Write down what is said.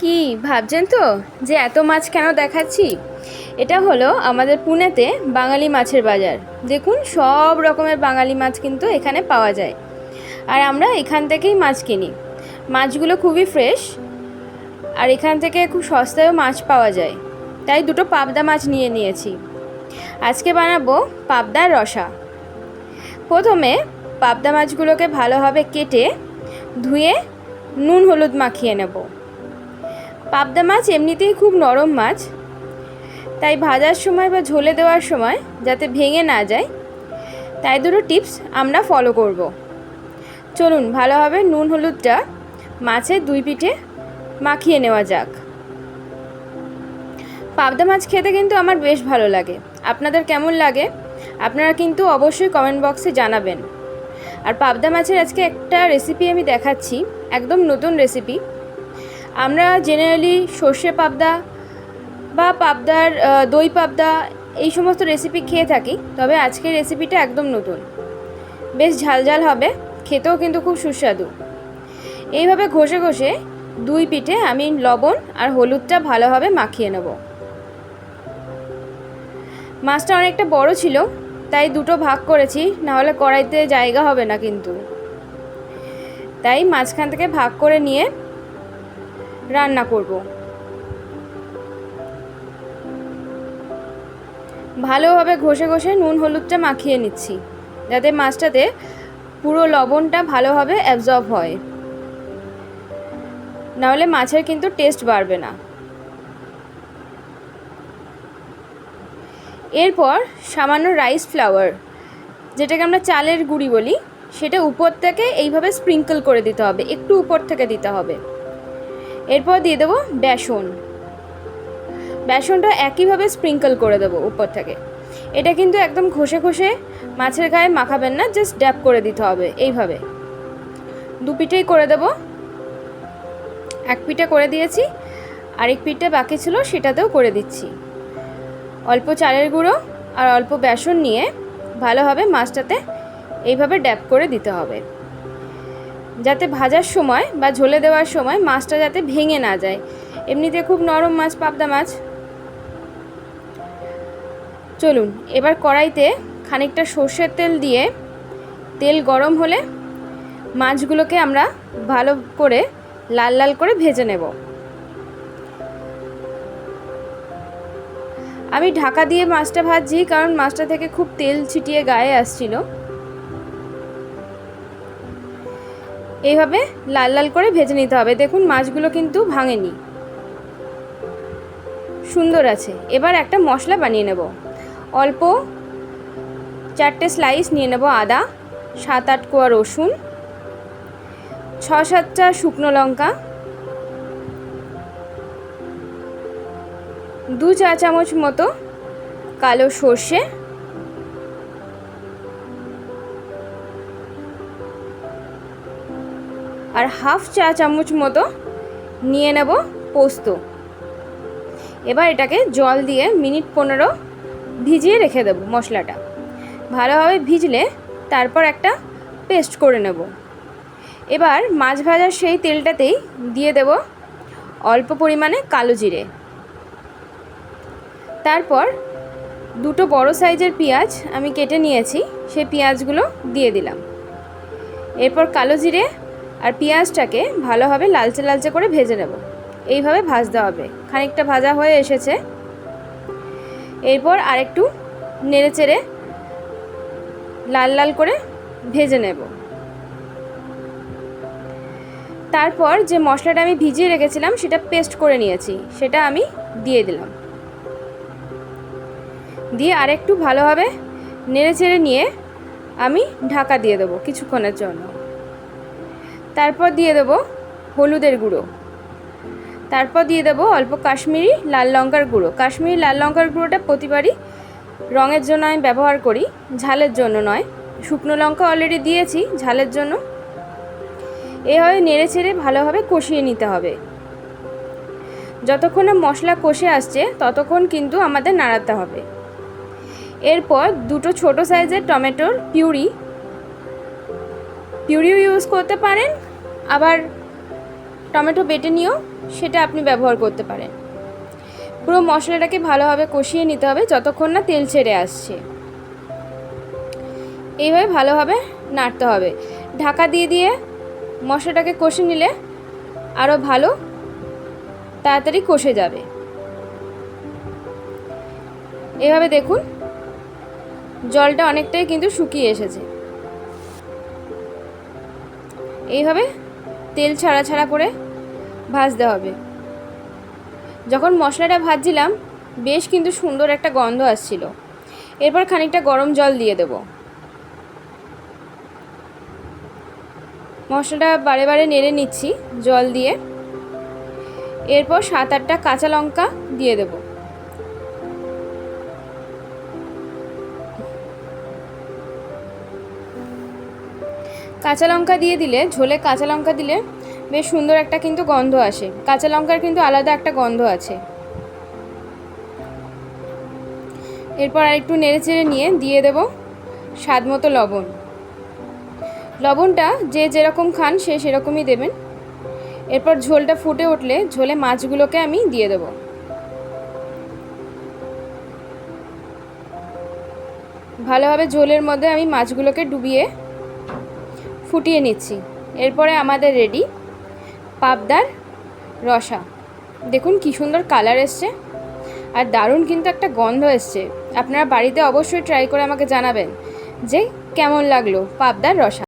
কি ভাবছেন তো যে এত মাছ কেন দেখাচ্ছি? এটা হলো আমাদের পুনেতে বাঙালি মাছের বাজার। দেখুন সব রকমের বাঙালি মাছ কিন্তু এখানে পাওয়া যায়, আর আমরা এখান থেকেই মাছ কিনি। মাছগুলো খুবই ফ্রেশ, আর এখান থেকে খুব সস্তায়ও মাছ পাওয়া যায়। তাই দুটো পাবদা মাছ নিয়ে নিয়েছি। আজকে বানাবো পাবদার রসা। প্রথমে পাবদা মাছগুলোকে ভালোভাবে কেটে ধুয়ে নুন হলুদ মাখিয়ে নেব। পাবদা মাছ এমনিতেই খুব নরম মাছ, তাই ভাজার সময় বা ঝোলে দেওয়ার সময় যাতে ভেঙে না যায়, তাই দুটো টিপস আমরা ফলো করব। চলুন ভালোভাবে নুন হলুদটা মাছের দুই পিঠে মাখিয়ে নেওয়া যাক। পাবদা মাছ খেতে কিন্তু আমার বেশ ভালো লাগে। আপনাদের কেমন লাগে আপনারা কিন্তু অবশ্যই কমেন্ট বক্সে জানাবেন। আর পাবদা মাছের আজকে একটা রেসিপি আমি দেখাচ্ছি, একদম নতুন রেসিপি। আমরা জেনারেলি সর্ষে পাবদা বা পাবদার দই পাবদা এই সমস্ত রেসিপি খেয়ে থাকি, তবে আজকের রেসিপিটা একদম নতুন। বেশ ঝালঝাল হবে, খেতেও কিন্তু খুব সুস্বাদু। এইভাবে ঘষে ঘষে দুই পিঠে আমি লবণ আর হলুদটা ভালোভাবে মাখিয়ে নেব। মাছটা অনেকটা বড় ছিল, তাই দুটো ভাগ করেছি, নাহলে কড়াইতে জায়গা হবে না কিন্তু। তাই মাঝখান থেকে ভাগ করে নিয়ে রান্না করব। ভালোভাবে ঘষে ঘষে নুন হলুদটা মাখিয়ে নিচ্ছি, যাতে মাছটাতে পুরো লবণটা ভালোভাবে অ্যাবজর্ব হয়, নাহলে মাছের কিন্তু টেস্ট বাড়বে না। এরপর সামান্য রাইস ফ্লাওয়ার, যেটাকে আমরা চালের গুঁড়ি বলি, সেটা উপর থেকে এইভাবে স্প্রিঙ্কল করে দিতে হবে, একটু উপর থেকে দিতে হবে। এরপর দিয়ে দেবো বেসন। বেসনটা একইভাবে স্প্রিঙ্কল করে দেবো উপর থেকে। এটা কিন্তু একদম ঘষে ঘষে মাছের গায়ে মাখাবেন না, জাস্ট ড্যাপ করে দিতে হবে এইভাবে। দু পিঠেই করে দেব। এক পিঠে করে দিয়েছি, আরেক পিঠটা বাকি ছিল সেটাতেও করে দিচ্ছি। অল্প চালের গুঁড়ো আর অল্প বেসন নিয়ে ভালোভাবে মাছটাতে এইভাবে ড্যাপ করে দিতে হবে, যাতে ভাজার সময় বা ঝোলে দেওয়ার সময় মাছটা যাতে ভেঙে না যায়। এমনিতে খুব নরম মাছ পাবদা মাছ। চলুন এবার কড়াইতে খানিকটা সর্ষের তেল দিয়ে, তেল গরম হলে মাছগুলোকে আমরা ভালো করে লাল লাল করে ভেজে নেব। আমি ঢাকা দিয়ে মাছটা ভাজছি, কারণ মাছটা থেকে খুব তেল ছিটিয়ে গায়ে আসছিল। এইভাবে লাল লাল করে ভেজে নিতে হবে। দেখুন মাছগুলো কিন্তু ভাঙেনি, সুন্দর আছে। এবার একটা মশলা বানিয়ে নেব। অল্প 4টে স্লাইস নিয়ে নেব আদা, 7-8 কোয়া রসুন, 6-7টা শুকনো লঙ্কা, 2 চা চামচ মতো কালো সর্ষে, আর হাফ চা চামচ মতো নিয়ে নেব পোস্ত। এবার এটাকে জল দিয়ে মিনিট 15 ভিজিয়ে রেখে দেব। মশলাটা ভালোভাবে ভিজলে তারপর একটা পেস্ট করে নেব। এবার মাছ ভাজার সেই তেলটাতেই দিয়ে দেব অল্প পরিমাণে কালো জিরে। তারপর দুটো বড় সাইজের পেঁয়াজ আমি কেটে নিয়েছি, সেই পেঁয়াজগুলো দিয়ে দিলাম। এরপর কালো জিরে আর পেঁয়াজটাকে ভালোভাবে লালচে লালচে করে ভেজে নেব। এইভাবে ভাজতে হবে। খানিকটা ভাজা হয়ে এসেছে, এরপর আরেকটু নেড়ে চেড়ে লাল লাল করে ভেজে নেব। তারপর যে মশলাটা আমি ভিজিয়ে রেখেছিলাম সেটা পেস্ট করে নিয়েছি, সেটা আমি দিয়ে দিলাম। দিয়ে আরেকটু ভালোভাবে নেড়ে চেড়ে নিয়ে আমি ঢাকা দিয়ে দেবো কিছুক্ষণের জন্য। তারপর দিয়ে দেবো হলুদের গুঁড়ো, তারপর দিয়ে দেবো অল্প কাশ্মীরি লাল লঙ্কার গুঁড়ো। কাশ্মীরি লাল লঙ্কার গুঁড়োটা প্রতিবারই রঙের জন্য আমি ব্যবহার করি, ঝালের জন্য নয়। শুকনো লঙ্কা অলরেডি দিয়েছি ঝালের জন্য। এভাবে নেড়ে চেড়ে ভালোভাবে কষিয়ে নিতে হবে। যতক্ষণ না মশলা কষে আসছে ততক্ষণ কিন্তু আমাদের নাড়াতে হবে। এরপর দুটো ছোট সাইজের টমেটোর পিউরিও ইউজ করতে পারেন, আবার টমেটো বেটে নিয়েও সেটা আপনি ব্যবহার করতে পারেন। পুরো মশলাটাকে ভালোভাবে কষিয়ে নিতে হবে যতক্ষণ না তেল ছেড়ে আসছে। এইভাবে ভালোভাবে নাড়তে হবে। ঢাকা দিয়ে দিয়ে মশলাটাকে কষে নিলে আরও ভালো তাড়াতাড়ি কষে যাবে। এভাবে দেখুন জলটা অনেকটাই কিন্তু শুকিয়ে এসেছে। এইভাবে তেল ছাড়া ছাড়া করে ভাজতে হবে। যখন মশলাটা ভাজছিলাম বেশ কিন্তু সুন্দর একটা গন্ধ আসছিল। এরপর খানিকটা গরম জল দিয়ে দেব। মশলাটা বারে বারে নেড়ে নিচ্ছি জল দিয়ে। এরপর 7-8টা কাঁচা লঙ্কা দিয়ে দেব। কাঁচা লঙ্কা দিয়ে দিলে, ঝোলে কাঁচা লঙ্কা দিলে বেশ সুন্দর একটা কিন্তু গন্ধ আসে। কাঁচা লঙ্কার কিন্তু আলাদা একটা গন্ধ আছে। এরপর আরেকটু নেড়ে চেড়ে নিয়ে দিয়ে দেব স্বাদ মতো লবণ। লবণটা যে যেরকম খান সে সেরকমই দেবেন। এরপর ঝোলটা ফুটে উঠলে ঝোলে মাছগুলোকে আমি দিয়ে দেব। ভালোভাবে ঝোলের মধ্যে আমি মাছগুলোকে ডুবিয়ে ফুটিয়ে নিচ্ছি। এরপরে আমাদের রেডি পাবদার রসা। দেখুন কি সুন্দর কালার এসছে আর দারুণ কিন্তু একটা গন্ধ এসছে। আপনারা বাড়িতে অবশ্যই ট্রাই করে আমাকে জানাবেন যে কেমন লাগলো পাবদার রসা।